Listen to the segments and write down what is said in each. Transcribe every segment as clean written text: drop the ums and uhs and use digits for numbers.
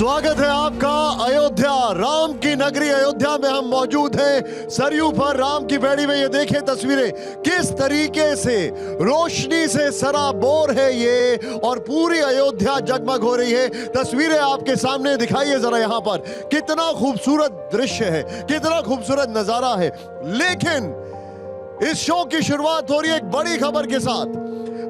स्वागत है आपका अयोध्या, राम की नगरी अयोध्या में हम मौजूद हैं। सरयू पर राम की बेड़ी में ये देखें तस्वीरें, किस तरीके से रोशनी से सराबोर है ये, और पूरी अयोध्या जगमग हो रही है। तस्वीरें आपके सामने दिखाइए जरा, यहाँ पर कितना खूबसूरत दृश्य है, कितना खूबसूरत नजारा है। लेकिन इस शो की शुरुआत हो रही है एक बड़ी खबर के साथ।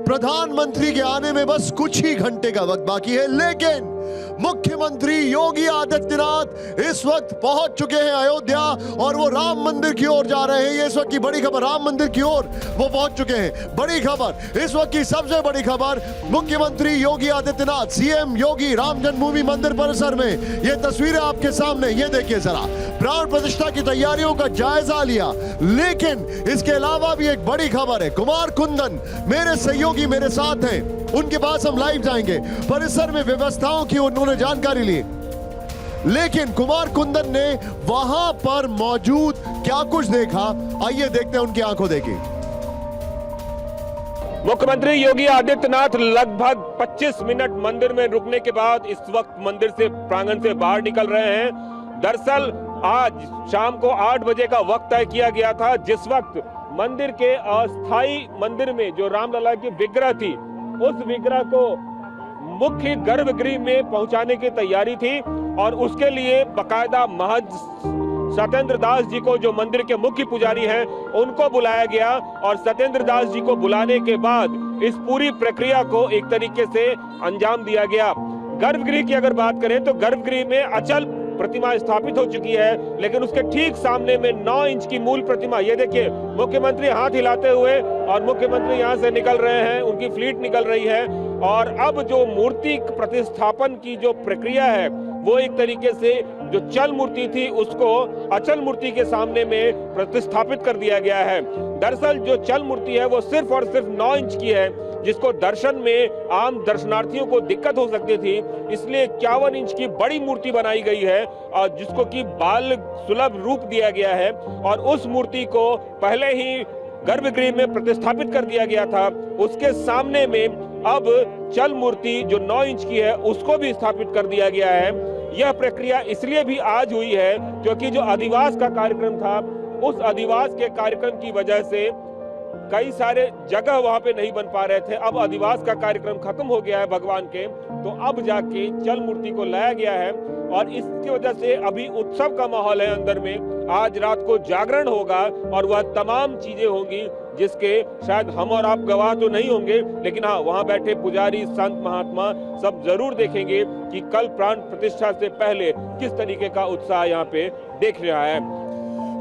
प्रधानमंत्री के आने में बस कुछ ही घंटे का वक्त बाकी है, लेकिन मुख्यमंत्री योगी आदित्यनाथ इस वक्त पहुंच चुके हैं अयोध्या और वो राम मंदिर की ओर जा रहे हैं। ये इस वक्त की बड़ी खबर, राम मंदिर की ओर वो पहुंच चुके हैं। बड़ी खबर, इस वक्त की सबसे बड़ी खबर, मुख्यमंत्री योगी आदित्यनाथ, सीएम योगी राम जन्मभूमि मंदिर परिसर में। ये तस्वीरें आपके सामने, ये देखिए जरा, प्राण प्रतिष्ठा की तैयारियों का जायजा लिया। लेकिन इसके अलावा भी एक बड़ी खबर है। कुमार कुंदन मेरे सहयोगी मेरे साथ हैं, उनके पास हम लाइव जाएंगे। परिसर में व्यवस्थाओं की उन्होंने जानकारी ली, लेकिन कुमार कुंदन ने वहां पर मौजूद क्या कुछ देखा, आइए देखते हैं उनकी आंखों देखी। मुख्यमंत्री योगी आदित्यनाथ लगभग 25 मिनट मंदिर में रुकने के बाद इस वक्त मंदिर से प्रांगण से बाहर निकल रहे हैं। दरअसल आज शाम को 8 बजे का वक्त तय किया गया था, जिस वक्त मंदिर के अस्थाई मंदिर में जो रामलला की विग्रह थी, उस विग्रह को मुख्य गर्भगृह में पहुंचाने की तैयारी थी और उसके लिए बकायदा महंत सत्येंद्र दास जी को, जो मंदिर के मुख्य पुजारी हैं, उनको बुलाया गया। और सत्येंद्र दास जी को बुलाने के बाद इस पूरी प्रक्रिया को एक तरीके से अंजाम दिया गया। गर्भगृह की अगर बात करें तो गर्भगृह में अचल प्रतिमा स्थापित हो चुकी है, लेकिन उसके ठीक सामने में 9 इंच की मूल प्रतिमा, ये देखिए मुख्यमंत्री हाथ हिलाते हुए, और मुख्यमंत्री यहां से निकल रहे हैं, उनकी फ्लीट निकल रही है। और अब जो मूर्ति प्रतिस्थापन की जो प्रक्रिया है, वो एक तरीके से जो चल मूर्ति थी उसको अचल मूर्ति के सामने में प्रतिस्थापित कर दिया गया है। दरअसल जो चल मूर्ति है वो सिर्फ और सिर्फ 9 इंच की है, जिसको दर्शन में आम दर्शनार्थियों को दिक्कत हो सकती थी, इसलिए 51 इंच की बड़ी मूर्ति बनाई गई है और जिसको कि बाल सुलभ रूप दिया गया है। और उस मूर्ति को पहले ही गर्भगृह में प्रतिस्थापित कर दिया गया था। उसके सामने में अब चल मूर्ति जो 9 इंच की है उसको भी स्थापित कर दिया गया है। यह प्रक्रिया इसलिए भी आज हुई है क्योंकि जो अधिवास का कार्यक्रम था, उस अधिवास के कार्यक्रम की वजह से कई सारे जगह वहां पे नहीं बन पा रहे थे। अब अधिवास का कार्यक्रम खत्म हो गया है भगवान के, तो अब जाके चल मूर्ति को लाया गया है और इसकी वजह से अभी उत्सव का माहौल है अंदर में। आज रात को जागरण होगा और वह तमाम चीजें होंगी जिसके शायद हम और आप गवाह तो नहीं होंगे, लेकिन हाँ, वहां बैठे पुजारी, संत, महात्मा सब जरूर देखेंगे कि कल प्राण प्रतिष्ठा से पहले किस तरीके का उत्साह यहाँ पे देख रहा है।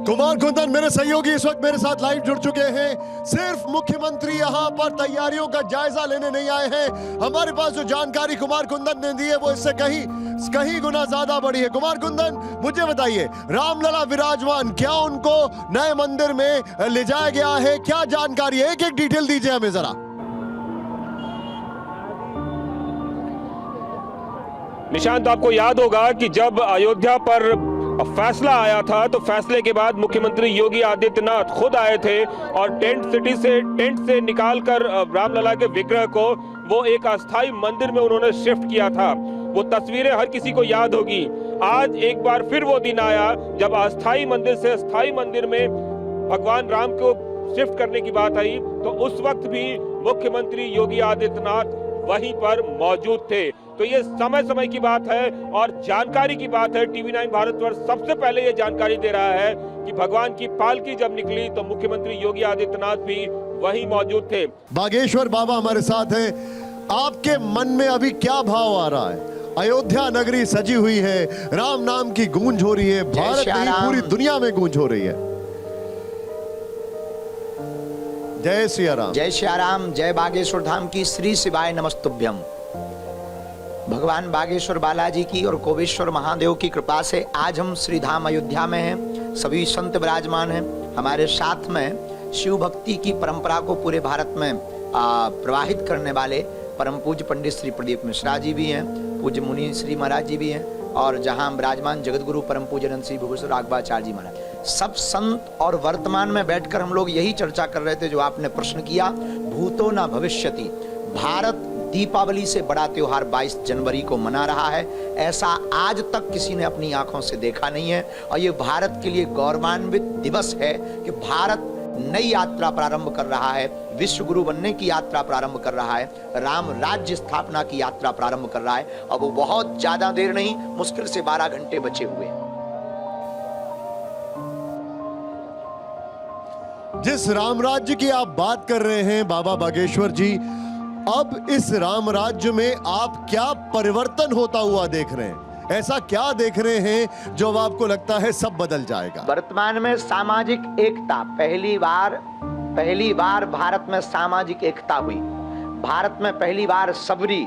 कुमार कुंदन मेरे सहयोगी इस वक्त मेरे साथ लाइव जुड़ चुके हैं। सिर्फ मुख्यमंत्री यहाँ पर तैयारियों का जायजा लेने नहीं आए हैं, हमारे पास जो जानकारी कुमार कुंदन ने दी है वो इससे कहीं गुना ज्यादा बड़ी है। कुमार कुंदन, मुझे बताइए, रामलला विराजमान, क्या उनको नए मंदिर में ले जाया गया है, क्या जानकारी है? एक एक डिटेल दीजिए हमें जरा। निशांत, आपको याद होगा कि जब अयोध्या पर फैसला आया था तो फैसले के बाद मुख्यमंत्री योगी आदित्यनाथ खुद आए थे और टेंट से निकालकर रामलला के विग्रह को वो एक अस्थाई मंदिर में उन्होंने शिफ्ट किया था। वो तस्वीरें हर किसी को याद होगी। आज एक बार फिर वो दिन आया जब अस्थाई मंदिर से स्थायी मंदिर में भगवान राम को शिफ्ट करने की बात आई, तो उस वक्त भी मुख्यमंत्री योगी आदित्यनाथ वहीं पर मौजूद थे। तो ये समय की बात है और जानकारी की बात है। टीवी9 भारतवर्ष सबसे पहले ये जानकारी दे रहा है कि भगवान की पालकी जब निकली तो मुख्यमंत्री योगी आदित्यनाथ भी वहीं मौजूद थे। बागेश्वर बाबा हमारे साथ हैं। आपके मन में अभी क्या भाव आ रहा है? अयोध्या नगरी सजी हुई है, राम नाम की गूंज हो रही है, भारत नहीं पूरी दुनिया में गूंज हो रही है। जय सिया राम। जय सिया राम। जय बागेश्वर धाम की श्री शिवाय नमस्तुभ्यम। भगवान बागेश्वर बालाजी की और कोवेश्वर महादेव की कृपा से आज हम श्री धाम अयोध्या में हैं। सभी संत विराजमान हैं हमारे साथ में। शिव भक्ति की परंपरा को पूरे भारत में प्रवाहित करने वाले परम पूज्य पंडित श्री प्रदीप मिश्रा जी भी हैं, पूज्य मुनि श्री महाराज जी भी हैं, और जहां विराजमान जगत गुरु परम पूज्य अनंत श्री भुवनेश्वर राघवाचार्य जी महाराज, सब संत। और वर्तमान में बैठकर हम लोग यही चर्चा कर रहे थे जो आपने प्रश्न किया, भूतो न भविष्यति। भारत दीपावली से बड़ा त्योहार 22 जनवरी को मना रहा है। ऐसा आज तक किसी ने अपनी आंखों से देखा नहीं है और ये भारत के लिए गौरवान्वित दिवस है कि भारत नई यात्रा प्रारंभ कर रहा है, विश्व गुरु बनने की यात्रा प्रारंभ कर रहा है, राम राज्य स्थापना की यात्रा प्रारंभ कर रहा है। अब वो बहुत ज्यादा देर नहीं, मुश्किल से 12 घंटे बचे हुए हैं। जिस राम राज्य की आप बात कर रहे हैं बाबा बागेश्वर जी, अब इस राम राज्य में आप क्या परिवर्तन होता हुआ देख रहे हैं? ऐसा क्या देख रहे हैं जो अब आपको लगता है सब बदल जाएगा? वर्तमान में सामाजिक एकता, पहली बार भारत में सामाजिक एकता हुई। भारत में पहली बार सबरी,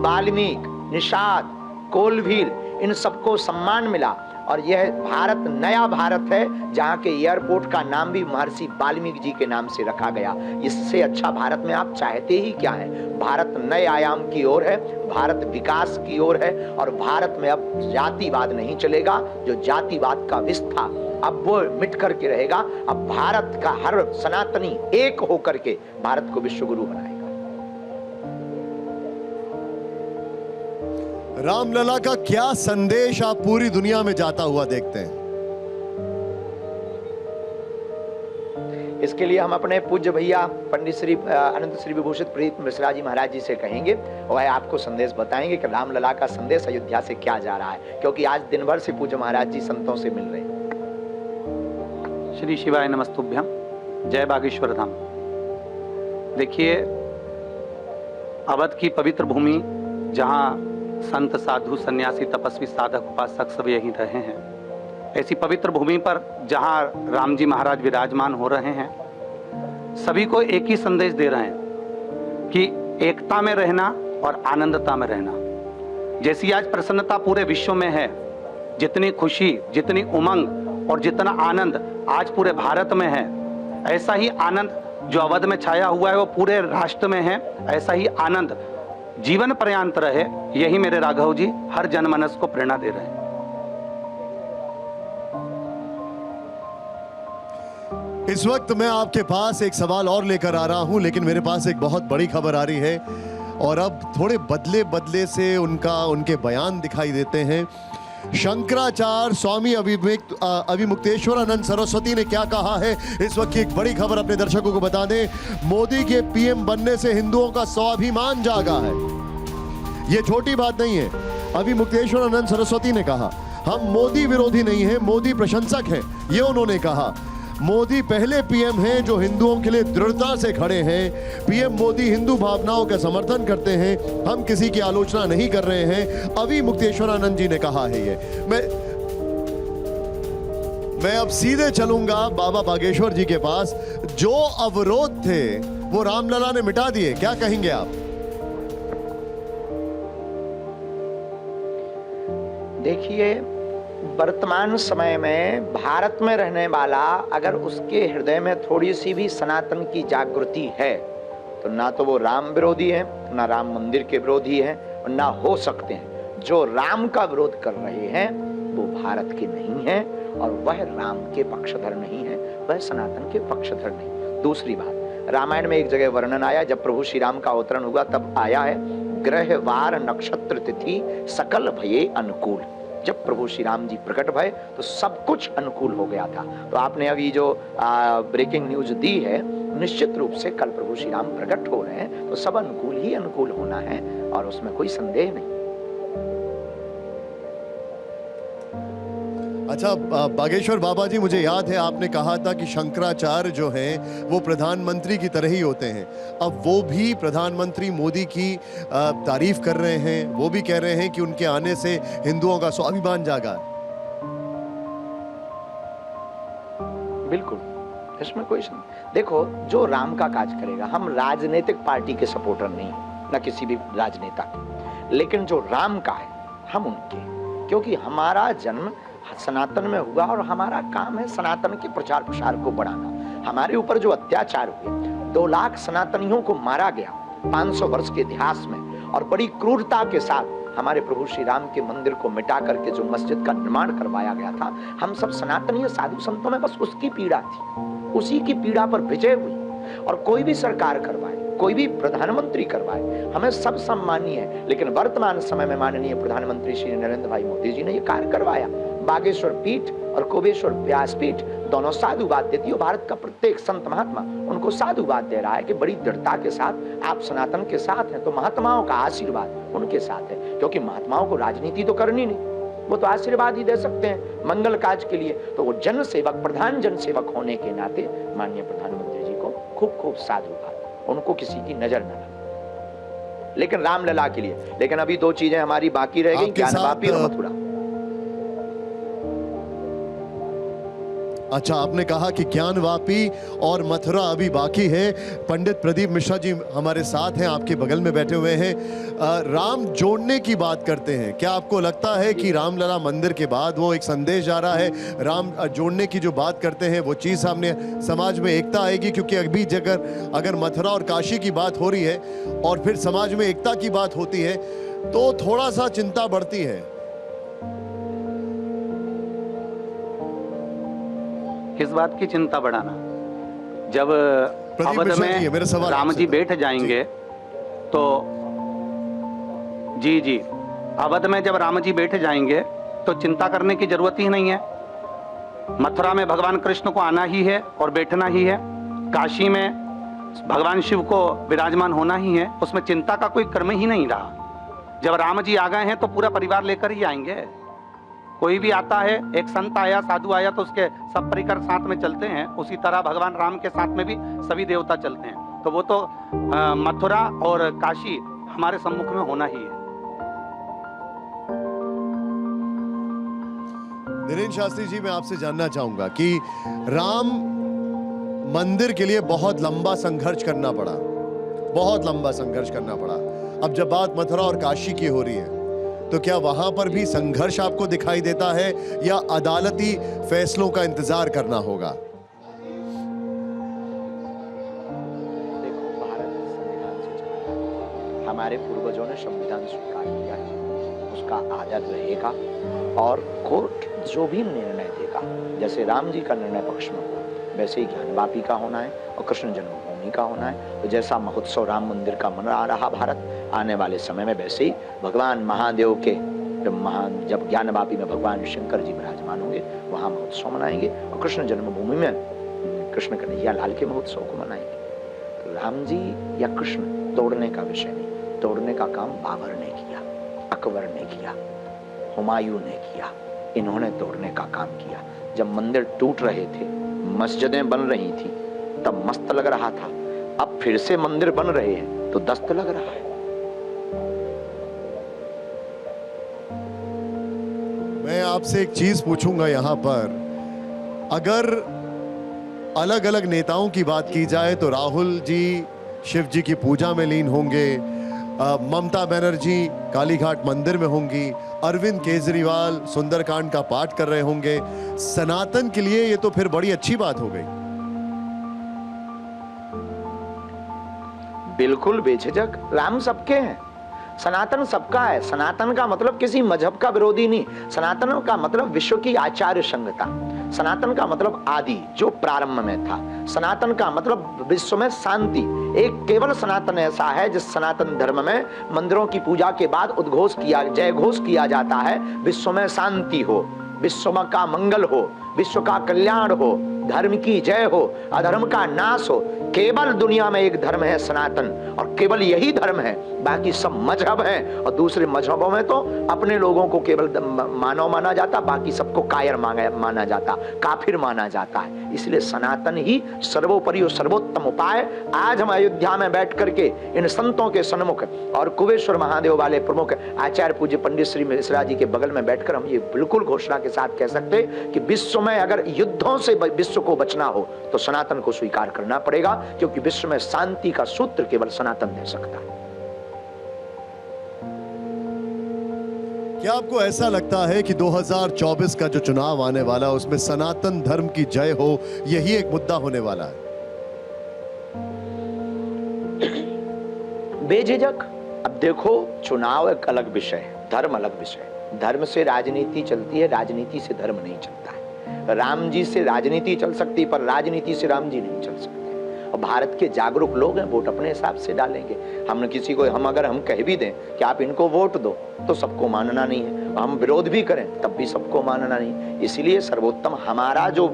वाल्मीकि, निषाद, कोलभील, इन सबको सम्मान मिला और यह भारत नया भारत है जहां के एयरपोर्ट का नाम भी महर्षि वाल्मीकि जी के नाम से रखा गया। इससे अच्छा भारत में आप चाहते ही क्या है? भारत नए आयाम की ओर है, भारत विकास की ओर है और भारत में अब जातिवाद नहीं चलेगा। जो जातिवाद का विष था अब वो मिट करके रहेगा। अब भारत का हर सनातनी एक होकर के भारत को विश्व गुरु बनाएगा। रामलला का क्या संदेश आप पूरी दुनिया में जाता हुआ देखते हैं? इसके लिए हम अपने पूज्य भैया पंडित श्री अनंत श्री विभूषित प्रीत मिश्रा जी महाराज जी से कहेंगे, वह आपको संदेश बताएंगे कि रामलला का संदेश अयोध्या से क्या जा रहा है, क्योंकि आज दिन भर से पूज्य महाराज जी संतों से मिल रहे हैं। श्री शिवाय नमस्तुभ्यम। जय बागेश्वर धाम। देखिए, अवध की पवित्र भूमि जहाँ संत, साधु, सन्यासी, तपस्वी, साधक, उपासक सब यहीं रहे हैं, ऐसी पवित्र भूमि पर जहां राम जी महाराज विराजमान हो रहे हैं, सभी को एक ही संदेश दे रहे हैं कि एकता में रहना और आनंदता में रहना। जैसी आज प्रसन्नता पूरे विश्व में है, जितनी खुशी, जितनी उमंग और जितना आनंद आज पूरे भारत में है, ऐसा ही आनंद जो अवध में छाया हुआ है वो पूरे राष्ट्र में है। ऐसा ही आनंद जीवन पर्यंत रहे, यही मेरे राघव जी हर जनमानस को प्रेरणा दे रहे हैं। इस वक्त मैं आपके पास एक सवाल और लेकर आ रहा हूं, लेकिन मेरे पास एक बहुत बड़ी खबर आ रही है और अब थोड़े बदले से उनके बयान दिखाई देते हैं। शंकराचार्य स्वामी अभिमुक्तेश्वरानंद सरस्वती ने क्या कहा है, इस वक्त की एक बड़ी खबर अपने दर्शकों को बता दें। मोदी के पीएम बनने से हिंदुओं का स्वाभिमान जागा है। ये छोटी बात नहीं है। अभिमुक्तेश्वरानंद सरस्वती ने कहा, हम मोदी विरोधी नहीं हैं, मोदी प्रशंसक हैं। ये उन्होंने कहा। मोदी पहले पीएम हैं जो हिंदुओं के लिए दृढ़ता से खड़े हैं। पीएम मोदी हिंदू भावनाओं का समर्थन करते हैं, हम किसी की आलोचना नहीं कर रहे हैं। अभिमुक्तेश्वरानंद जी ने कहा है ये। मैं अब सीधे चलूंगा बाबा बागेश्वर जी के पास। जो अवरोध थे वो रामलला ने मिटा दिए, क्या कहेंगे आप? देखिए, वर्तमान समय में भारत में रहने वाला अगर उसके हृदय में थोड़ी सी भी सनातन की जागृति है तो ना तो वो राम विरोधी है, ना राम मंदिर के विरोधी है और ना हो सकते हैं। जो राम का विरोध कर रहे हैं वो भारत के नहीं है और वह राम के पक्षधर नहीं है, वह सनातन के पक्षधर नहीं। दूसरी बात, रामायण में एक जगह वर्णन आया, जब प्रभु श्री राम का अवतरण हुआ तब आया है, ग्रह वार नक्षत्र तिथि सकल भये अनुकूल। जब प्रभु श्री राम जी प्रकट भय तो सब कुछ अनुकूल हो गया था। तो आपने अभी जो ब्रेकिंग न्यूज दी है, निश्चित रूप से कल प्रभु श्री राम प्रकट हो रहे हैं तो सब अनुकूल ही अनुकूल होना है और उसमें कोई संदेह नहीं। अच्छा बागेश्वर बाबा जी, मुझे याद है आपने कहा था कि शंकराचार्य जो हैं वो प्रधानमंत्री की तरह ही होते हैं। अब वो भी प्रधानमंत्री मोदी की तारीफ कर रहे हैं, वो भी कह रहे हैं कि उनके आने से हिंदुओं का स्वाभिमान जागा है। बिल्कुल, इसमें कोई देखो, जो राम का काज करेगा, हम राजनीतिक पार्टी के सपोर्टर नहीं, न किसी भी राजनेता के, लेकिन जो राम का है हम उनके, क्योंकि हमारा जन्म सनातन में हुआ और हमारा काम है सनातन के प्रचार प्रसार को बढ़ाना। हमारे ऊपर जो अत्याचार हुए, 2 लाख सनातनियों को मारा गया 500 वर्ष के इतिहास में, और बड़ी क्रूरता के साथ हमारे प्रभु श्री राम के मंदिर को मिटा करके जो मस्जिद का निर्माण करवाया गया था, हम सब सनातनीय साधु संतों में बस उसकी पीड़ा थी, उसी की पीड़ा पर विजय हुई। और कोई भी सरकार करवाए, कोई भी प्रधानमंत्री करवाए, हमें सब सम्मानीय है, लेकिन वर्तमान समय में माननीय प्रधानमंत्री श्री नरेंद्र भाई मोदी जी ने ये कार्य करवाया। बागेश्वर पीठ और कोबेश्वर व्यासपीठ दोनों साधुवाद देती है। भारत का प्रत्येक संत महात्मा उनको साधुवाद दे रहा है कि बड़ी दृढ़ता के साथ आप सनातन के साथ हैं, तो महात्माओं का आशीर्वाद उनके साथ है, क्योंकि महात्माओं को राजनीति तो करनी नहीं, वो तो आशीर्वाद ही दे सकते हैं मंगल काज के लिए। तो वो जन सेवक, प्रधान जन सेवक होने के नाते माननीय प्रधानमंत्री जी को खूब खूब साधुवाद, उनको किसी की नजर न लगे। लेकिन रामलला के लिए, लेकिन अभी दो चीजें हमारी बाकी रह गई, ज्ञानवापी और मथुरा। अच्छा, आपने कहा कि ज्ञानवापी और मथुरा अभी बाकी है। पंडित प्रदीप मिश्रा जी हमारे साथ हैं, आपके बगल में बैठे हुए हैं। राम जोड़ने की बात करते हैं, क्या आपको लगता है कि रामलला मंदिर के बाद वो एक संदेश जा रहा है, राम जोड़ने की जो बात करते हैं वो चीज़ सामने समाज में एकता आएगी? क्योंकि अभी अगर मथुरा और काशी की बात हो रही है और फिर समाज में एकता की बात होती है तो थोड़ा सा चिंता बढ़ती है। किस बात की चिंता बढ़ाना? जब अवध में राम जी बैठ जाएंगे तो जी अवध में जब राम जी बैठ जाएंगे तो चिंता करने की जरूरत ही नहीं है। मथुरा में भगवान कृष्ण को आना ही है और बैठना ही है, काशी में भगवान शिव को विराजमान होना ही है, उसमें चिंता का कोई क्रम ही नहीं रहा। जब राम जी आ गए हैं तो पूरा परिवार लेकर ही आएंगे। कोई भी आता है, एक संत आया, साधु आया तो उसके सब परिकर साथ में चलते हैं, उसी तरह भगवान राम के साथ में भी सभी देवता चलते हैं। तो वो तो मथुरा और काशी हमारे सम्मुख में होना ही है। धीरेन्द्र शास्त्री जी, मैं आपसे जानना चाहूंगा कि राम मंदिर के लिए बहुत लंबा संघर्ष करना पड़ा, बहुत लंबा संघर्ष करना पड़ा। अब जब बात मथुरा और काशी की हो रही है तो क्या वहां पर भी संघर्ष आपको दिखाई देता है या अदालती फैसलों का इंतजार करना होगा? देखो, भारत संविधान से चला है, हमारे पूर्वजों ने संविधान स्वीकार किया है, उसका आदर रहेगा और कोर्ट जो भी निर्णय देगा, जैसे राम जी का निर्णय पक्ष में हुआ वैसे ही ज्ञानवापी का होना है और कृष्ण जन्मभूमि का होना है। तो जैसा महोत्सव राम मंदिर का मना रहा भारत, आने वाले समय में वैसे ही भगवान महादेव के जब ज्ञानवापी में भगवान शंकर जी विराजमान होंगे वहां महोत्सव मनाएंगे और कृष्ण जन्मभूमि में कृष्ण कन्हैया लाल के महोत्सव को मनाएंगे। तो राम जी या कृष्ण तोड़ने का विषय नहीं, तोड़ने का काम बाबर ने किया, अकबर ने किया, हुमायूं ने किया, इन्होंने तोड़ने का काम किया। जब मंदिर टूट रहे थे, मस्जिदें बन रही थी, तब मस्त लग रहा था, अब फिर से मंदिर बन रहे हैं तो दस्त लग रहा है। मैं आपसे एक चीज पूछूंगा यहां पर, अगर अलग अलग नेताओं की बात की जाए तो राहुल जी शिव जी की पूजा में लीन होंगे, ममता बनर्जी कालीघाट मंदिर में होंगी, अरविंद केजरीवाल सुंदरकांड का पाठ कर रहे होंगे। सनातन के लिए ये तो फिर बड़ी अच्छी बात हो गई। बिल्कुल बेझिझक, राम सबके हैं, सनातन सबका है। सनातन का मतलब किसी मजहब का विरोधी नहीं, सनातन का मतलब विश्व की आचार्य संहिता, सनातन का मतलब आदि जो प्रारंभ में था, सनातन का मतलब विश्व में शांति। एक केवल सनातन ऐसा है जिस सनातन धर्म में मंदिरों की पूजा के बाद उद्घोष किया, जय घोष किया जाता है, विश्व में शांति हो, विश्व का मंगल हो, विश्व का कल्याण हो, धर्म की जय हो, अधर्म का नाश हो। केवल दुनिया में एक धर्म है सनातन और केवल यही धर्म है, बाकी सब मजहब हैं और दूसरे मजहबों में तो अपने लोगों को केवल मानव माना जाता, बाकी सबको कायर माना जाता, काफिर माना जाता है। इसलिए सनातन ही सर्वोपरि और सर्वोत्तम उपाय। आज हम अयोध्या में बैठ करके इन संतों के सन्मुख और कुबेश्वर महादेव वाले प्रमुख आचार्य पूज्य पंडित श्री मिश्रा जी के बगल में बैठकर हम ये बिल्कुल घोषणा के साथ कह सकते कि विश्व में अगर युद्धों से विश्व को बचना हो तो सनातन को स्वीकार करना पड़ेगा, क्योंकि विश्व में शांति का सूत्र केवल सनातन दे सकता है। क्या आपको ऐसा लगता है कि 2024 का जो चुनाव आने वाला है उसमें सनातन धर्म की जय हो, यही एक मुद्दा होने वाला है? बेझिझक। अब देखो, चुनाव एक अलग विषय है, धर्म अलग विषय है। धर्म से राजनीति चलती है, राजनीति से धर्म नहीं चलता है। राम जी से राजनीति चल सकती पर राजनीति से राम जी नहीं चल सकते। और भारत के जागरूक लोग हैं, वोट अपने हिसाब से डालेंगे। हम किसी को अगर हम कह भी दें कि आप इनको वोट दो तो सबको मानना नहीं है, हम विरोध भी करें तब भी सबको मानना नहीं। इसलिए सर्वोत्तम हमारा जो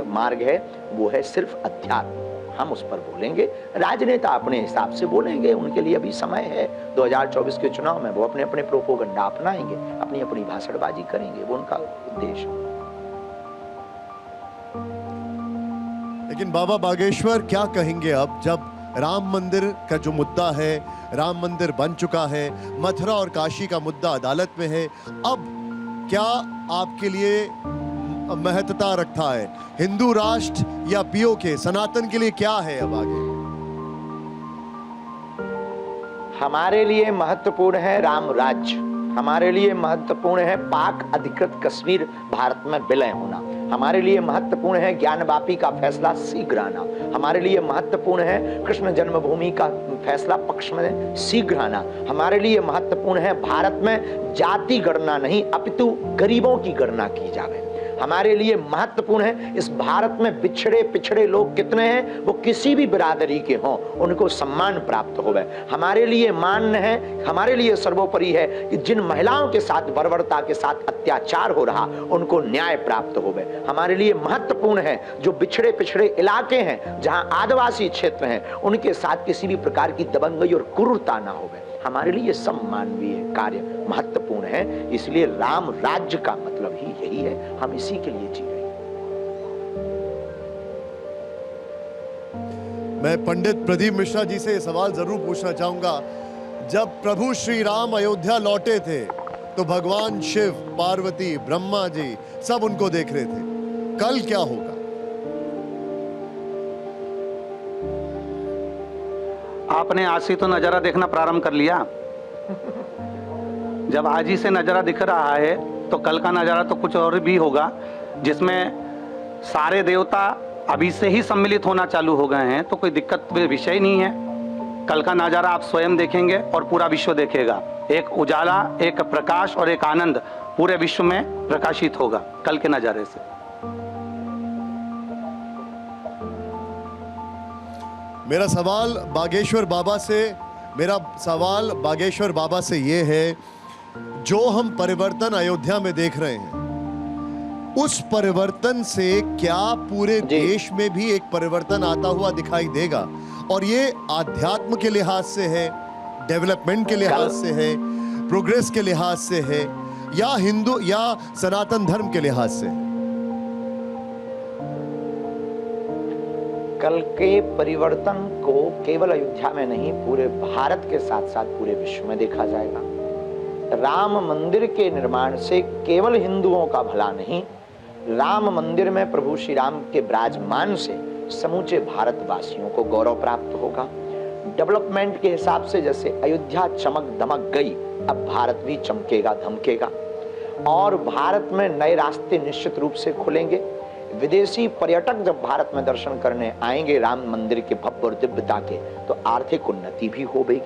मार्ग है वो है सिर्फ अध्यात्म, हम उस पर बोलेंगे। राजनेता अपने हिसाब से बोलेंगे, उनके लिए अभी समय है। 2024 के चुनाव में वो अपने अपने प्रोपोगंडा अपनाएंगे, अपनी अपनी भाषणबाजी करेंगे, वो उनका उद्देश्य है। लेकिन बाबा बागेश्वर क्या कहेंगे अब जब राम मंदिर का जो मुद्दा है, राम मंदिर बन चुका है, मथुरा और काशी का मुद्दा अदालत में है, अब क्या आपके लिए महत्वता रखता है? हिंदू राष्ट्र या पीओके, सनातन के लिए क्या है अब आगे? हमारे लिए महत्वपूर्ण है राम राज्य, हमारे लिए महत्वपूर्ण है पाक अधिकृत कश्मीर भारत में विलय होना, हमारे लिए महत्वपूर्ण है ज्ञानवापी का फैसला शीघ्र आना, हमारे लिए महत्वपूर्ण है कृष्ण जन्मभूमि का फैसला पक्ष में शीघ्र आना, हमारे लिए महत्वपूर्ण है भारत में जाति गणना नहीं अपितु गरीबों की गणना की जावे। हमारे लिए महत्वपूर्ण है इस भारत में बिछड़े पिछड़े लोग कितने हैं वो किसी भी बिरादरी के हों उनको सम्मान प्राप्त होवे। हमारे लिए मान्य है, हमारे लिए सर्वोपरि है कि जिन महिलाओं के साथ बर्बरता के साथ अत्याचार हो रहा उनको न्याय प्राप्त होवे। हमारे लिए महत्वपूर्ण है जो बिछड़े पिछड़े इलाके हैं जहां आदिवासी क्षेत्र हैं उनके साथ किसी भी प्रकार की दबंगई और क्रूरता ना होवे। हमारे लिए सब मानवीय कार्य महत्वपूर्ण है, इसलिए राम राज्य का मतलब ही यही है, हम इसी के लिए जी रहे हैं। मैं पंडित प्रदीप मिश्रा जी से सवाल जरूर पूछना चाहूंगा, जब प्रभु श्री राम अयोध्या लौटे थे तो भगवान शिव, पार्वती, ब्रह्मा जी सब उनको देख रहे थे, कल क्या होगा? आपने आज से तो नज़ारा देखना प्रारंभ कर लिया। जब आज ही से नज़ारा दिख रहा है तो कल का नज़ारा तो कुछ और भी होगा, जिसमें सारे देवता अभी से ही सम्मिलित होना चालू हो गए हैं, तो कोई दिक्कत विषय नहीं है। कल का नज़ारा आप स्वयं देखेंगे और पूरा विश्व देखेगा। एक उजाला, एक प्रकाश और एक आनंद पूरे विश्व में प्रकाशित होगा कल के नज़ारे से। मेरा सवाल बागेश्वर बाबा से ये है, जो हम परिवर्तन अयोध्या में देख रहे हैं उस परिवर्तन से क्या पूरे देश में भी एक परिवर्तन आता हुआ दिखाई देगा? और ये आध्यात्म के लिहाज से है, डेवलपमेंट के लिहाज से है, प्रोग्रेस के लिहाज से है, या हिंदू या सनातन धर्म के लिहाज से? कल के परिवर्तन को केवल अयोध्या में नहीं पूरे भारत के साथ साथ पूरे विश्व में देखा जाएगा। राम मंदिर के निर्माण से केवल हिंदुओं का भला नहीं, राम मंदिर में प्रभु श्री राम के विराजमान से समूचे भारतवासियों को गौरव प्राप्त होगा। डेवलपमेंट के हिसाब से जैसे अयोध्या चमक दमक गई, अब भारत भी चमकेगा धमकेगा और भारत में नए रास्ते निश्चित रूप से खुलेंगे। विदेशी पर्यटक जब भारत में दर्शन करने आएंगे राम मंदिर के भव्य और दिव्यता के, तो आर्थिक उन्नति भी होगी।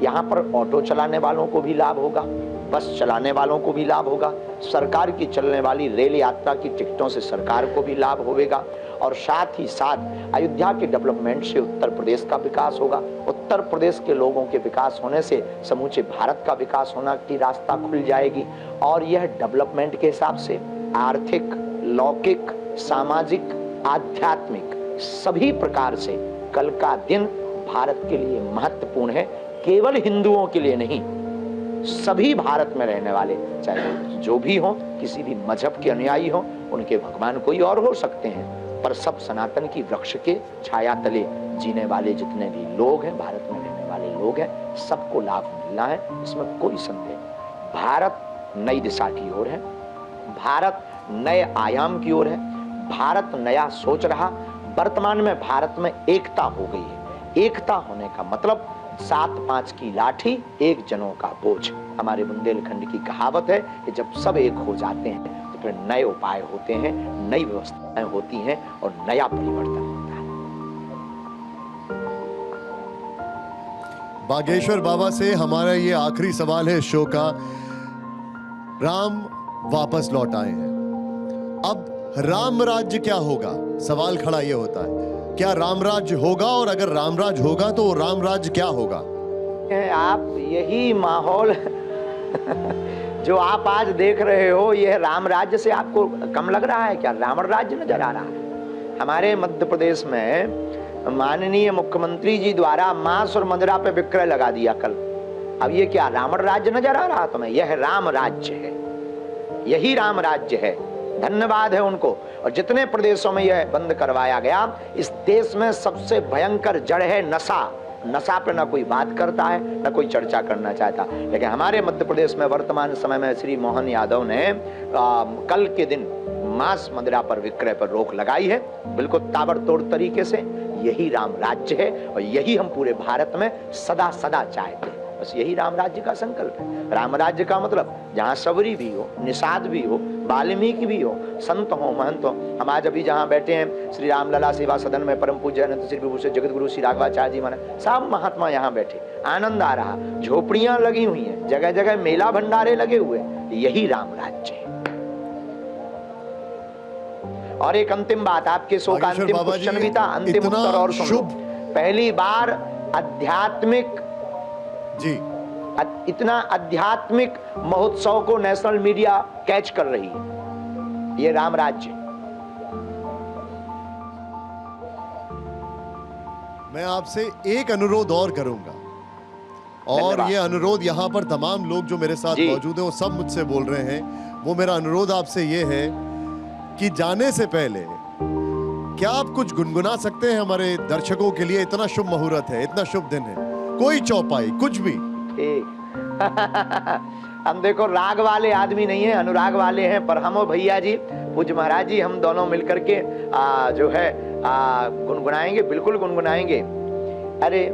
यहाँ पर ऑटो चलाने वालों को भी लाभ होगा, बस चलाने वालों को भी लाभ होगा, सरकार की चलने वाली रेल यात्रा की टिकटों से सरकार को भी लाभ होगा और साथ ही साथ अयोध्या के डेवलपमेंट से उत्तर प्रदेश का विकास होगा। उत्तर प्रदेश के लोगों के विकास होने से समूचे भारत का विकास होना की रास्ता खुल जाएगी और यह डेवलपमेंट के हिसाब से आर्थिक, लौकिक, सामाजिक, आध्यात्मिक सभी प्रकार से कल का दिन भारत के लिए महत्वपूर्ण है। केवल हिंदुओं के लिए नहीं, सभी भारत में रहने वाले चाहे जो भी हो, किसी भी मजहब के अनुयायी हो, उनके भगवान कोई और हो सकते हैं, पर सब सनातन की वृक्ष के छाया तले जीने वाले जितने भी लोग हैं, भारत में रहने वाले लोग हैं, सबको लाभ मिलना है, इसमें कोई संदेह नहीं। भारत नई दिशा की ओर है, भारत नए आयाम की ओर है, भारत नया सोच रहा। वर्तमान में भारत में एकता हो गई है। एकता होने का मतलब 7-5 की लाठी, एक जनों का बोझ। हमारे बुंदेलखंड की कहावत है कि जब सब एक हो जाते हैं तो फिर नए उपाय होते हैं, नई व्यवस्थाएं होती हैं और नया परिवर्तन होता है। बागेश्वर बाबा से हमारा ये आखिरी सवाल है शो का। राम वापस लौट आए हैं, अब राम राज्य क्या होगा? सवाल खड़ा ये होता है, क्या रामराज होगा, और अगर रामराज होगा तो रामराज क्या होगा? आप यही माहौल जो आप आज देख रहे हो, यह राम राज्य से आपको कम लग रहा है क्या? रावण राज्य नजर आ रहा है। हमारे मध्य प्रदेश में माननीय मुख्यमंत्री जी द्वारा मांस और मदिरा पे विक्रय लगा दिया कल। अब ये क्या रावण राज्य नजर आ रहा तुम्हें? यह राम राज्य है, यही राम राज्य है। धन्यवाद है उनको। और जितने प्रदेशों में यह बंद करवाया गया, इस देश में सबसे भयंकर जड़ है नशा। नशा पे ना कोई बात करता है, ना कोई चर्चा करना चाहता। लेकिन हमारे मध्य प्रदेश में वर्तमान समय में श्री मोहन यादव ने कल के दिन मांस मदिरा पर विक्रय पर रोक लगाई है, बिल्कुल ताबड़तोड़ तरीके से। यही राम राज्य है और यही हम पूरे भारत में सदा सदा चाहते हैं। बस यही राम राज्य का संकल्प है। राम राज्य का मतलब जहाँ सबरी भी हो, निषाद भी हो, वाल्मीकि भी हो, संत हो, महंत हो। हम आज अभी जहाँ बैठे हैं श्री रामलला सेवा सदन में परम पूज्य अनंत श्री विभूषण जगत गुरु श्री राघवाचार्य जी महाराज, सब महात्मा यहाँ बैठे, आनंद आ रहा। झोपड़ियां लगी हुई हैं, जगह जगह मेला भंडारे लगे हुए। यही राम राज्य है। और एक अंतिम बात, आपके शो का अंतिम क्वेश्चन भी था, अंतिम उत्तर और सुनो। पहली बार आध्यात्मिक जी, इतना आध्यात्मिक महोत्सव को नेशनल मीडिया कैच कर रही है। ये राम राज्य। मैं आपसे एक अनुरोध और करूंगा, और ये अनुरोध यहाँ पर तमाम लोग जो मेरे साथ मौजूद हैं वो सब मुझसे बोल रहे हैं। वो मेरा अनुरोध आपसे ये है कि जाने से पहले क्या आप कुछ गुनगुना सकते हैं हमारे दर्शकों के लिए? इतना शुभ मुहूर्त है, इतना शुभ दिन है, कोई चौपाई, कुछ भी। हम देखो राग वाले आदमी नहीं है, अनुराग वाले हैं, पर हम भैया जी पूज्य महाराज जी हम दोनों मिलकर के जो है गुनगुनाएंगे, बिल्कुल गुनगुनाएंगे। अरे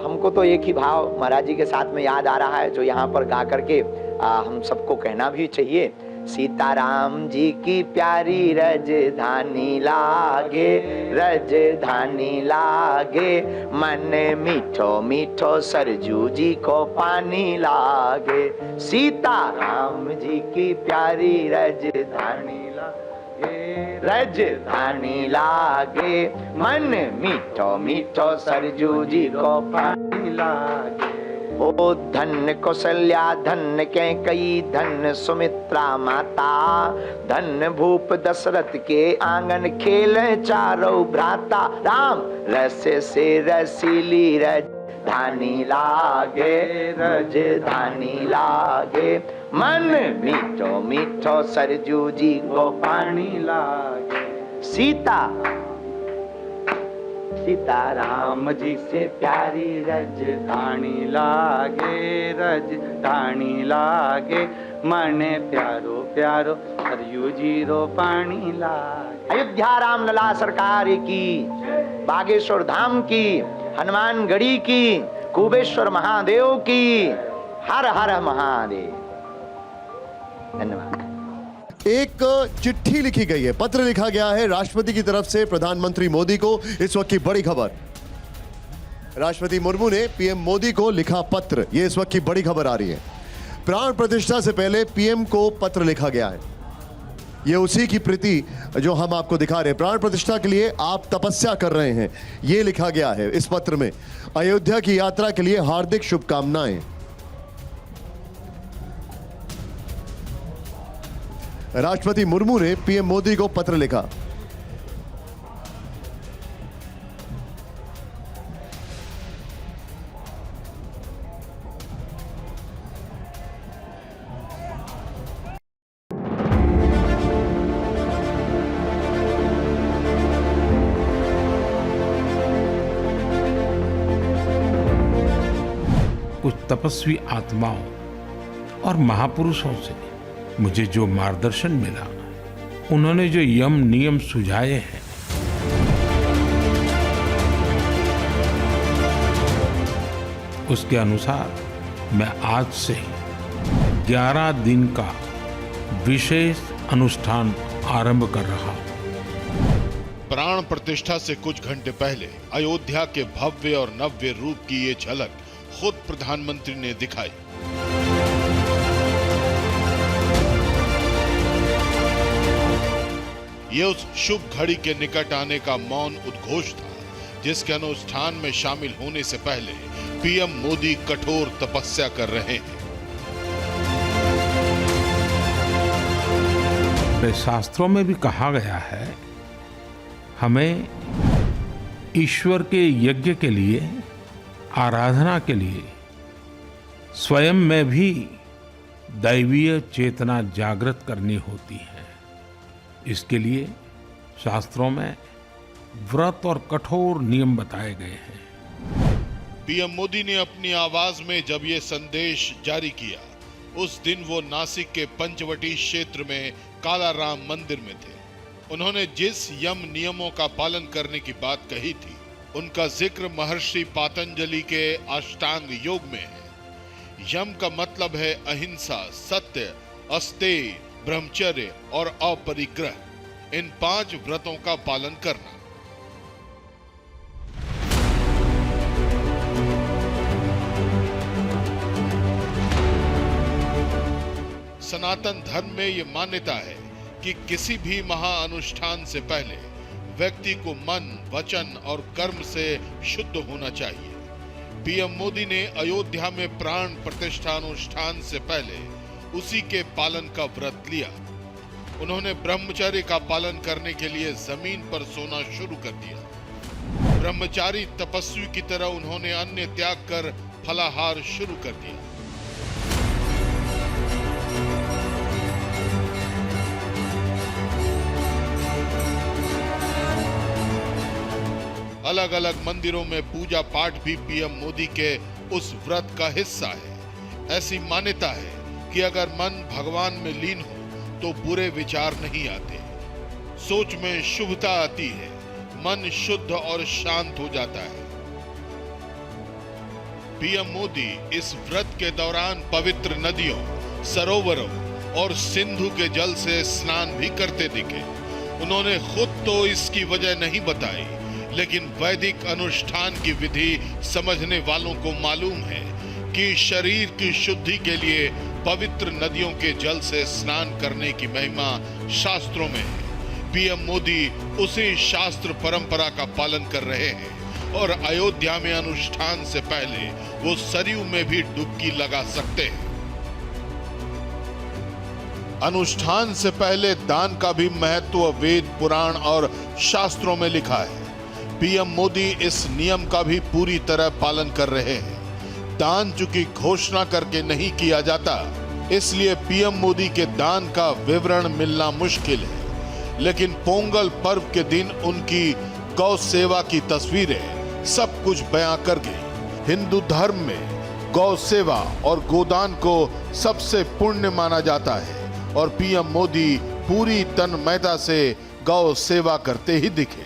हमको तो एक ही भाव महाराज जी के साथ में याद आ रहा है, जो यहाँ पर गा करके हम सबको कहना भी चाहिए। सीताराम जी की प्यारी रजधानी लागे, रजधानी लागे, मन मीठो मीठो सरजू जी को पानी लागे। सीताराम जी की प्यारी रजधानी लागे, रजधानी लागे, मन मीठो मीठो सरजू जी को पानी लागे। ओ धन कौशल्या धन कैकेयी धन सुमित्रा माता, धन भूप दशरथ के आंगन खेले चारों भ्राता। राम रस से रसीली रजधानी लागे, रजधानी लागे, मन मीठो मीठो सरजू जी को पानी लागे। सीताराम जी से प्यारी रजधानी लागे, रजधानी लागे, मने प्यारो प्यारो सरयू जी रो पानी लागे। अयोध्या राम लला सरकार की, बागेश्वर धाम की, हनुमानगढ़ी की, कुबेश्वर महादेव की, हर हर महादेव। धन्यवाद। एक चिट्ठी लिखी गई है, पत्र लिखा गया है राष्ट्रपति की तरफ से प्रधानमंत्री मोदी को। इस वक्त की बड़ी खबर, राष्ट्रपति मुर्मू ने पीएम मोदी को लिखा पत्र, ये इस वक्त की बड़ी खबर आ रही है। प्राण प्रतिष्ठा से पहले पीएम को पत्र लिखा गया है, ये उसी की प्रति जो हम आपको दिखा रहे हैं। प्राण प्रतिष्ठा के लिए आप तपस्या कर रहे हैं, ये लिखा गया है इस पत्र में। अयोध्या की यात्रा के लिए हार्दिक शुभकामनाएं। राष्ट्रपति मुर्मू ने पीएम मोदी को पत्र लिखा। कुछ तपस्वी आत्माओं और महापुरुषों से मुझे जो मार्गदर्शन मिला, उन्होंने जो यम नियम सुझाए हैं, उसके अनुसार मैं आज से 11 दिन का विशेष अनुष्ठान आरंभ कर रहा हूं। प्राण प्रतिष्ठा से कुछ घंटे पहले अयोध्या के भव्य और नव्य रूप की ये झलक खुद प्रधानमंत्री ने दिखाई। ये उस शुभ घड़ी के निकट आने का मौन उद्घोष था जिसके अनुष्ठान में शामिल होने से पहले पीएम मोदी कठोर तपस्या कर रहे हैं। शास्त्रों में भी कहा गया है हमें ईश्वर के यज्ञ के लिए, आराधना के लिए स्वयं में भी दैवीय चेतना जागृत करनी होती है। इसके लिए शास्त्रों में व्रत और कठोर नियम बताए गए हैं। पीएम मोदी ने अपनी आवाज में जब ये संदेश जारी किया, उस दिन वो नासिक के पंचवटी क्षेत्र में कालाराम मंदिर में थे। उन्होंने जिस यम नियमों का पालन करने की बात कही थी, उनका जिक्र महर्षि पातंजलि के अष्टांग योग में है। यम का मतलब है अहिंसा, सत्य, अस्तेय, ब्रह्मचर्य और अपरिग्रह। इन 5 व्रतों का पालन करना। सनातन धर्म में ये मान्यता है कि किसी भी महाअनुष्ठान से पहले व्यक्ति को मन, वचन और कर्म से शुद्ध होना चाहिए। पीएम मोदी ने अयोध्या में प्राण प्रतिष्ठा अनुष्ठान से पहले उसी के पालन का व्रत लिया। उन्होंने ब्रह्मचर्य का पालन करने के लिए जमीन पर सोना शुरू कर दिया। ब्रह्मचारी तपस्वी की तरह उन्होंने अन्न त्याग कर फलाहार शुरू कर दिया। अलग अलग मंदिरों में पूजा पाठ भी पीएम मोदी के उस व्रत का हिस्सा है। ऐसी मान्यता है कि अगर मन भगवान में लीन हो तो बुरे विचार नहीं आते, सोच में शुभता आती है, मन शुद्ध और शांत हो जाता है। पीएम मोदी इस व्रत के दौरान पवित्र नदियों, सरोवरों और सिंधु के जल से स्नान भी करते दिखे। उन्होंने खुद तो इसकी वजह नहीं बताई, लेकिन वैदिक अनुष्ठान की विधि समझने वालों को मालूम है कि शरीर की शुद्धि के लिए पवित्र नदियों के जल से स्नान करने की महिमा शास्त्रों में है। पीएम मोदी उसी शास्त्र परंपरा का पालन कर रहे हैं और अयोध्या में अनुष्ठान से पहले वो सरयू में भी डुबकी लगा सकते हैं। अनुष्ठान से पहले दान का भी महत्व वेद, पुराण और शास्त्रों में लिखा है। पीएम मोदी इस नियम का भी पूरी तरह पालन कर रहे हैं। दान चूंकि घोषणा करके नहीं किया जाता, इसलिए पीएम मोदी के दान का विवरण मिलना मुश्किल है। लेकिन पोंगल पर्व के दिन उनकी गौ सेवा की तस्वीरें सब कुछ बयां कर गई। हिंदू धर्म में गौ सेवा और गोदान को सबसे पुण्य माना जाता है और पीएम मोदी पूरी तन्मयता से गौ सेवा करते ही दिखे।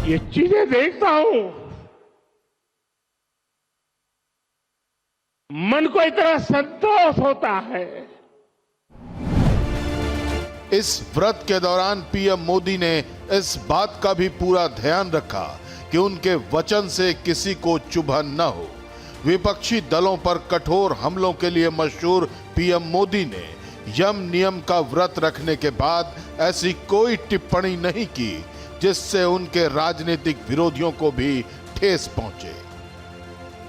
ये चीजें देखता हूं, मन को इतना संतोष होता है। इस व्रत के दौरान पीएम मोदी ने इस बात का भी पूरा ध्यान रखा कि उनके वचन से किसी को चुभन न हो। विपक्षी दलों पर कठोर हमलों के लिए मशहूर पीएम मोदी ने यम नियम का व्रत रखने के बाद ऐसी कोई टिप्पणी नहीं की जिससे उनके राजनीतिक विरोधियों को भी ठेस पहुंचे।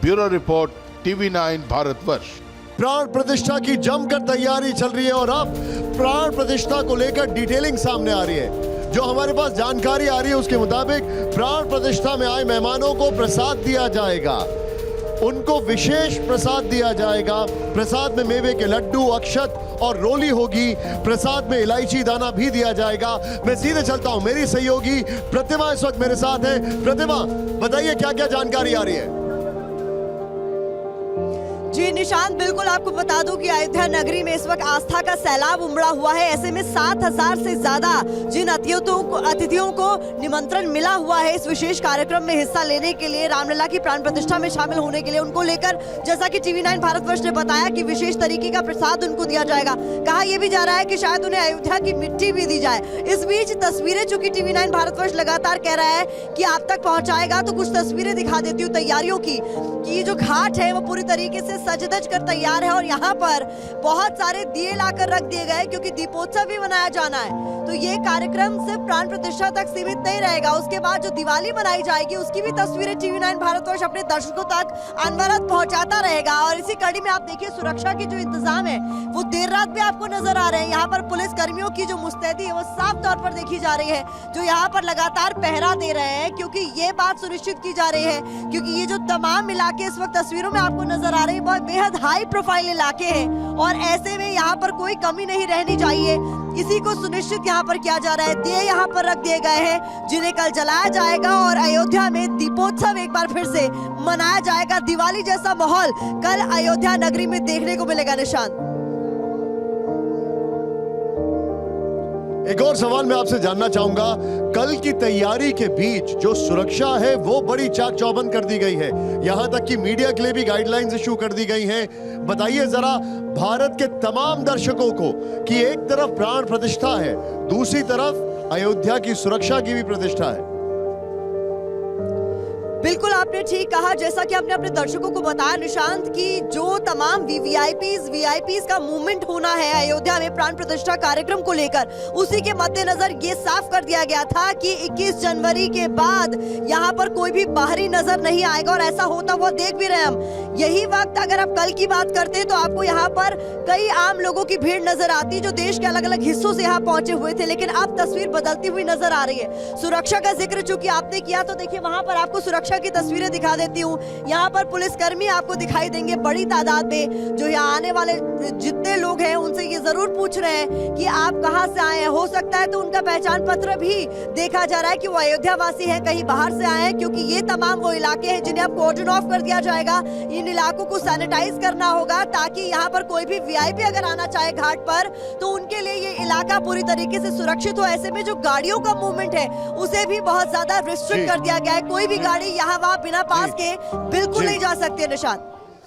Bureau report, TV9 Bharatvarsh. प्राण प्रतिष्ठा की जमकर तैयारी चल रही है और अब प्राण प्रतिष्ठा को लेकर डिटेलिंग सामने आ रही है। जो हमारे पास जानकारी आ रही है उसके मुताबिक प्राण प्रतिष्ठा में आए मेहमानों को प्रसाद दिया जाएगा। उनको विशेष प्रसाद दिया जाएगा। प्रसाद में मेवे के लड्डू, अक्षत और रोली होगी। प्रसाद में इलायची दाना भी दिया जाएगा। मैं सीधे चलता हूं, मेरी सहयोगी प्रतिमा इस वक्त मेरे साथ है। प्रतिमा, बताइए क्या क्या जानकारी आ रही है। जी निशांत, बिल्कुल आपको बता दूं कि अयोध्या नगरी में इस वक्त आस्था का सैलाब उमड़ा हुआ है। ऐसे में 7,000 से ज्यादा जिन अतिथियों को निमंत्रण मिला हुआ है इस विशेष कार्यक्रम में हिस्सा लेने के लिए, रामलला की प्राण प्रतिष्ठा में शामिल होने के लिए, उनको लेकर जैसा कि TV9 भारतवर्ष ने बताया कि विशेष तरीके का प्रसाद उनको दिया जाएगा। कहा यह भी जा रहा है कि शायद उन्हें अयोध्या की मिट्टी भी दी जाए। इस बीच तस्वीरें चूंकि TV9 भारतवर्ष लगातार कह रहा है कि आप तक पहुंचाएगा, तो कुछ तस्वीरें दिखा देती हूँ तैयारियों की, कि ये जो घाट है वो पूरी तरीके से सज धज कर तैयार है और यहाँ पर बहुत सारे दिए लाकर रख दिए गए क्योंकि दीपोत्सव भी मनाया जाना है। तो ये कार्यक्रम सिर्फ प्राण प्रतिष्ठा तक सीमित नहीं रहेगा, उसके बाद जो दिवाली मनाई जाएगी उसकी भी तस्वीरें TV9 भारतवर्ष अपने दर्शकों तक अनवरत पहुंचाता रहेगा। और इसी कड़ी में आप देखिए सुरक्षा के जो इंतजाम है वो देर रात भी आपको नजर आ रहे हैं। यहाँ पर पुलिस कर्मियों की जो मुस्तैदी है वो साफ तौर पर देखी जा रही है, जो यहाँ पर लगातार पहरा दे रहे हैं, क्योंकि ये बात सुनिश्चित की जा रही है, क्योंकि ये जो तमाम इलाके इस वक्त तस्वीरों में आपको नजर आ रहे हैं बहुत बेहद हाई प्रोफाइल इलाके हैं और ऐसे में यहाँ पर कोई कमी नहीं रहनी चाहिए। इसी को सुनिश्चित यहाँ पर किया जा रहा है। दिए यहाँ पर रख दिए गए हैं जिन्हें कल जलाया जाएगा और अयोध्या में दीपोत्सव एक बार फिर से मनाया जाएगा। दिवाली जैसा माहौल कल अयोध्या नगरी में देखने को मिलेगा। निशांत, एक और सवाल मैं आपसे जानना चाहूंगा, कल की तैयारी के बीच जो सुरक्षा है वो बड़ी चाक चौबंद कर दी गई है, यहां तक कि मीडिया के लिए भी गाइडलाइंस इशू कर दी गई हैं। बताइए जरा भारत के तमाम दर्शकों को कि एक तरफ प्राण प्रतिष्ठा है, दूसरी तरफ अयोध्या की सुरक्षा की भी प्रतिष्ठा है। बिल्कुल आपने ठीक कहा, जैसा कि आपने अपने दर्शकों को बताया निशांत, कि जो तमाम वीआईपीज का मूवमेंट होना है अयोध्या में प्राण प्रतिष्ठा कार्यक्रम को लेकर, उसी के मद्देनजर ये साफ कर दिया गया था कि 21 जनवरी के बाद यहाँ पर कोई भी बाहरी नजर नहीं आएगा और ऐसा होता हुआ देख भी रहे हम। यही वक्त अगर आप कल की बात करते तो आपको यहाँ पर कई आम लोगों की भीड़ नजर आती जो देश के अलग अलग हिस्सों से यहाँ पहुंचे हुए थे, लेकिन अब तस्वीर बदलती हुई नजर आ रही है। सुरक्षा का जिक्र चूंकि आपने किया तो देखिए वहां पर आपको सुरक्षा की तस्वीरें दिखा देती हूँ। यहाँ पर पुलिसकर्मी आपको दिखाई देंगे बड़ी तादाद में, जो यहाँ आने वाले जितने लोग हैं उनसे ये जरूर पूछ रहे हैं कि आप कहाँ से आए हैं। हो सकता है तो उनका पहचान पत्र भी देखा जा रहा है कि वो अयोध्या वासी है, कहीं बाहर से आए हैं, क्योंकि ये तमाम वो इलाके हैं जिन्हें अब कॉर्डन ऑफ कर दिया जाएगा। इन इलाकों को सैनिटाइज करना होगा ताकि यहाँ पर कोई भी वीआईपी अगर आना चाहे घाट पर तो उनके लिए ये इलाका पूरी तरीके से सुरक्षित हो। ऐसे में जो गाड़ियों का मूवमेंट है उसे भी बहुत ज्यादा रिस्ट्रिक्ट कर दिया गया है। कोई भी गाड़ी यहाँ वहाँ बिना पास के बिल्कुल नहीं जा सकती है। निशांत,